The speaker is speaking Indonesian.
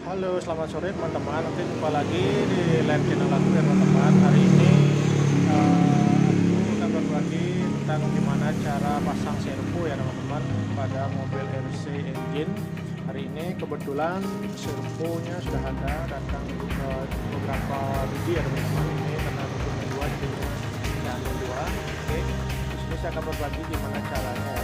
Halo, selamat sore teman-teman. Nanti jumpa lagi di live channel aku ya teman-teman. Hari ini aku akan berbagi tentang gimana cara pasang servo ya teman-teman pada mobil RC engine. Hari ini kebetulan servonya sudah ada, datang beberapa biji ya teman-teman. Ini karena butuhnya dua, jadinya saya ambil dua. Oke, di sini saya akan berbagi gimana caranya